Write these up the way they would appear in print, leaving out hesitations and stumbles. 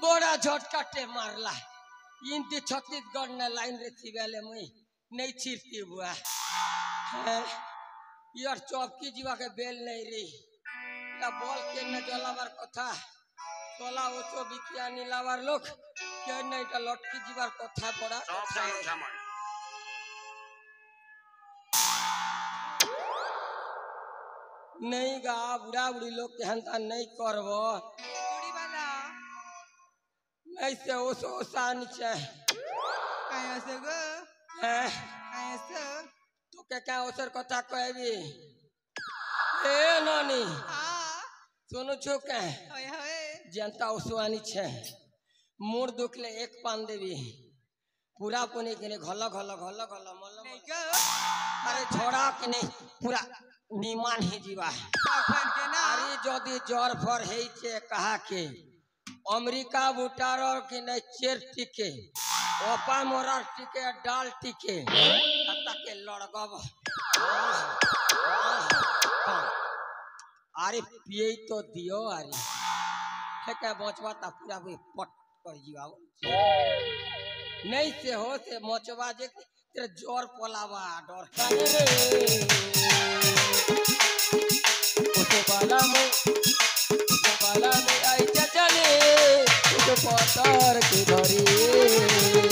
बड़ा झटकाटे मारला इंती छत्तीसगढ़ ने लाइन रे थिवेले मुई नहीं छिरती हुआ यार चौकी जीवा के बेल नहीं रे या बॉल के न जलावर कथा तोला ओसो बिकिया नीलावर लोग के नहीं ता लटकी जीवार कथा बड़ा नहीं गा बुढ़ा बुढ़ी लोग के हंता नहीं करबो नहीं से ओसो आसानी छे काया से गो काया से तो क्या ओसर कथा कहबी ए नानी हां सुनो छो के होय होय जनता ओसवानी छे मोर दुखले एक पान देवी पूरा कोने के घल घल घल घल मल नहीं गो अरे छोड़ा के नहीं पूरा निमान ही जीवा पाखन के ना अरे जदी जर फर हे छे कहा के अमेरिका बुटार के नहीं चेर टिके ओपा मोरा टिके डाल टिके कत्ता के लड़गब अरे पिए तो दियो अरे है बचवा ता पूरा भी पट कर जीवा नहीं से हो से मचवा जे तेरे जोर पोलावा डर उसे बाला में आई चले उसे पतर के धरी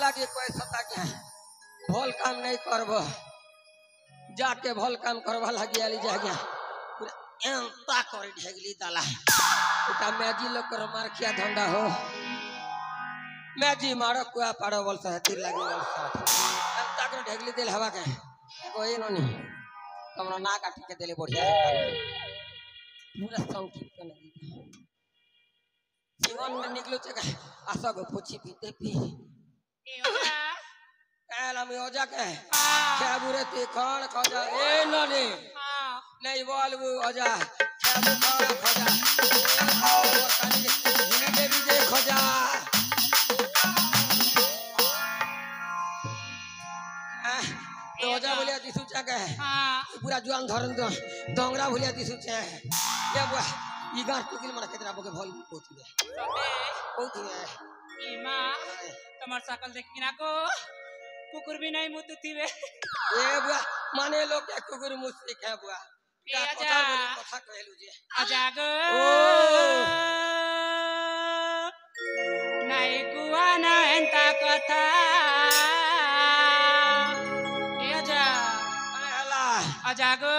लगे कोई सता के भल काम नहीं करब जाके भल काम करवा लगी आली जागे पूरा एंता कर ढेगली दला उटा मैजी लोग कर मार किया धंधा हो मैजी मारो कुआ पाड़ो बोल सा तीर लगे बोल सा एंता कर ढेगली दिल हवा के कोई नोनी हमरा ना काट के देले बढ़िया पूरा संकीप के नहीं जीवन में निकलो चका आशा को पूछी पीते पी एला मी ओजा के क्या बुरे ते खान खजा ए ननी नहीं बोलबू अजा खेबू खाओ खजा और कानी हिने देवी जे खजा तो अजा बोलिया दिसु चाके हाँ पूरा जुआन धरन दो डोंगरा बोलिया दिसु चे ये बुआ ई गार टुकिल मना केतरा बके भल पोथिबे सते पोथिबे इमा तुम्हार सकल देखी ना को कुकुर भी नहीं मुत थीवे ए बुआ माने लोग के कुकुर मुसी खे बुआ ए आजा कथा कहलु जे अजागो ओ नहीं कुआ ना एंता कथा ए आजा हला अजागो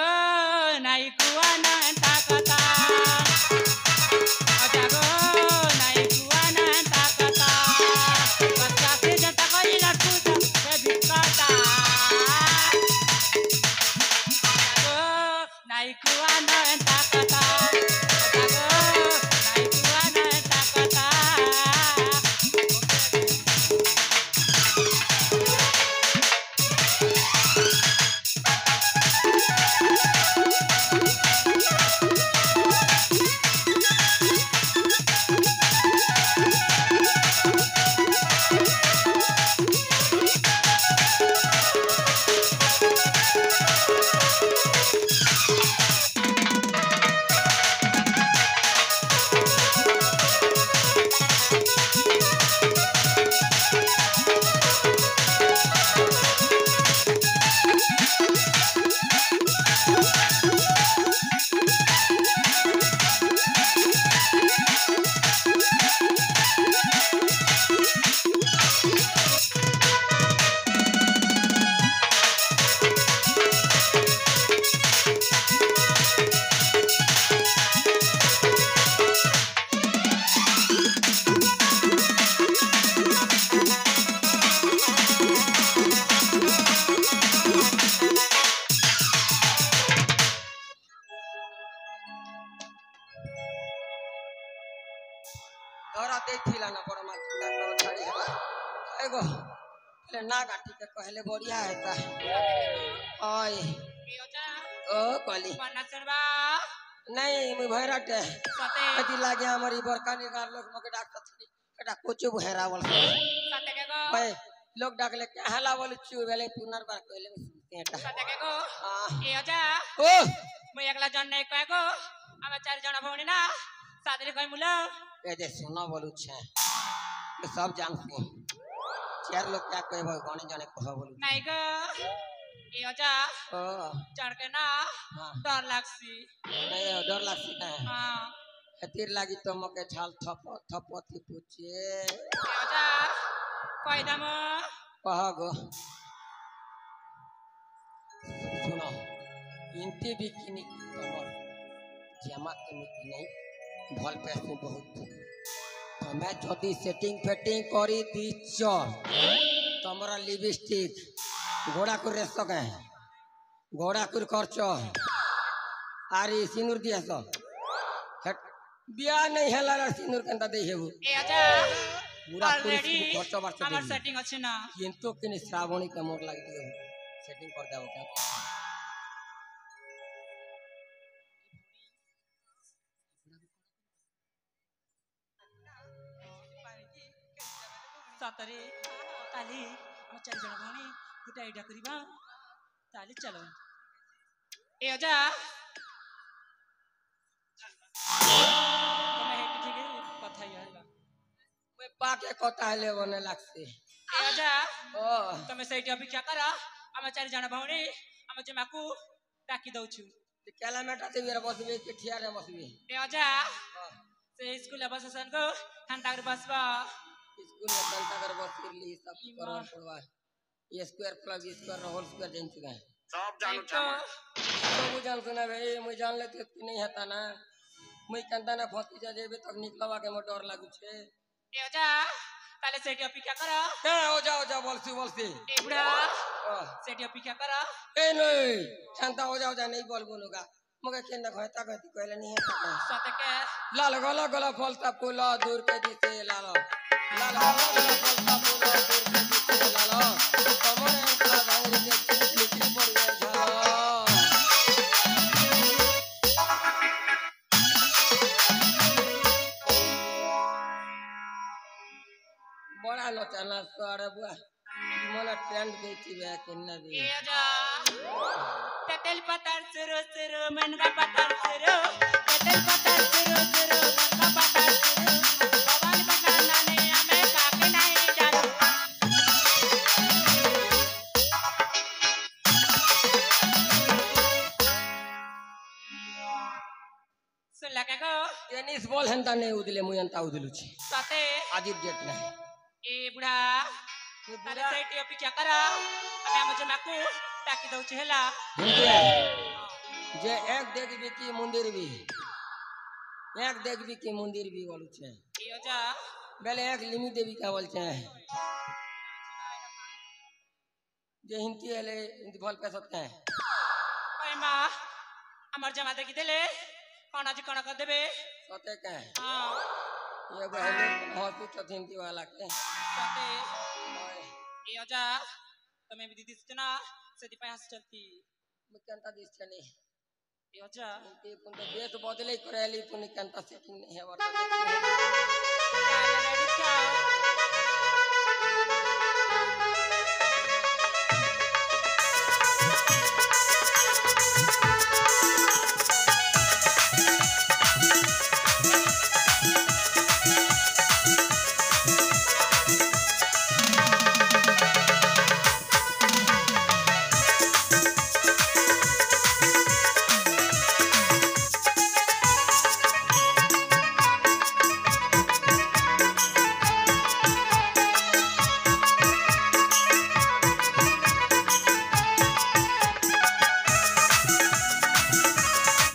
नहीं कुआ ना एंता कथा अजागो नहीं कुआ ना एंता कथा बच्चा से जटा कोई लटू से भिकाता अजागो नहीं कुआ ना एंता कथा अजागो नहीं कुआ ना एंता कथा धरा देथिला ना बड़ माछ का करो छाड़ी हला एगो ले ना गाठी के कहले बढ़िया हेता ओय ए आजा ओ कली पन्ना चरवा नहीं मैं भैराटे सते कति लागे हमारी बरका निगार लोग मके डाकत थी एटा कोचो भैरावल सते के गो ओए लोग डाकले के हला बोल चू बेले पुनर्बार कहले एटा सते के गो हां ए आजा ओ मैं एकला जन नहीं कहे गो हमें चार जना भौणी ना सादरी कहि मुला ए दे सुनो बोलू छे ये सब जानती चार लोग क्या कहबो गणे जने कह बोलू नहीं गो ए आजा ओ चढ़ के ना हां डर लागसी नहीं डर लागसी ना हां हतीर लागी तो मके छाल थप थप थी पूछे ए आजा कोई दम कहागो सुनो इनते भी किनी तमर जमा एमिति नहीं भल पैसे बहुत तमे जदी सेटिंग फेटिंग करी दीच तमरा लिपस्टिक घोड़ा को रेस सके घोड़ा को खर्च आरी सिनुर दिया सो बिया नहीं हेला रे सिनुर केंता दे हेबू ए आजा पूरा ऑलरेडी खर्च बार्च हमार दे सेटिंग अछि ना किंतु किनी श्रावणी के मोर लागी दियो सेटिंग कर देबो क्या सतरे काली हम चार जना भौणी गुटा आइडिया करिबा ताली चलो ए आजा तमे हेट ठीक कथा याला मैं पाके कथा ले बने लागसे ए आजा ओ तमे सैटी अपेक्षा करा हम चार जना भौणी हम जमाकू डाकी दउछु केला मेटा ते बेर बसबे के ठिया रे बसबे ए आजा से स्कूल बस सन को हंतागर बसबा स्कूल में घंटा कर बस कर ली सब करवा पड़वा ये स्क्वायर प्लस स्क्वायर होल स्क्वायर जान चुका है सब जानू छामा तो वो जान सुना भाई मैं जान लेते कि नहीं हता ना मैं कंदा ना फंसी जा जेबे तक निकलवा के मोर डर लागू छे ए आजा ताले सेटी अपेक्षा करा हां हो जा बोलसी ए बुढ़ा सेटी अपेक्षा करा ए नहीं शांता हो जा नहीं बोल बोलूंगा मगे केना कहता कहती कहले नहीं है सते के लाल गला गला फलता फूल दूर के दिसे लाल लाल गला गला फलता फूल दूर के दिसे लाल कमरे अंकला भांगरी के निकली पड़ गया झाला नो चना सारे बुआ मोला ट्रेंड बेची किन्ना भी ये जा तेल पतार सुरु मन का पतार सुरु तेल पतार सुरु मन का पतार सुरु भगवान बताना नहीं हमें काके नहीं जानो सुन लगा को टेनिस बॉल हंता नहीं उदले मुई अंता उदलु छी साथे आज डेट नहीं ए बुढ़ा तारे साइड अपेक्षा करा ଆମେ ଆମ ଜମାକୁ ଡାକି ଦଉଛୁ ହେଲା जे एक देखबी की मंदिर भी एक देखबी की मंदिर भी बोलू छे इयो जा बेले एक लिमिट देवी का बोल छे जे हिंती हले हिंती भल पे सकते हैं ओए मां हमर जमा देखि देले कोना जी कोना कर देबे सते के हां ये बहले हॉस्पिटल हिंती वाला के सते इयो जा तमे भी दीदी सुना सेति पाय हस चलती मुकंता दिस छने इयो जा हिंती पुन तो बेस बदले करेली पुन कंता सेटिंग नहीं है रेडी क्या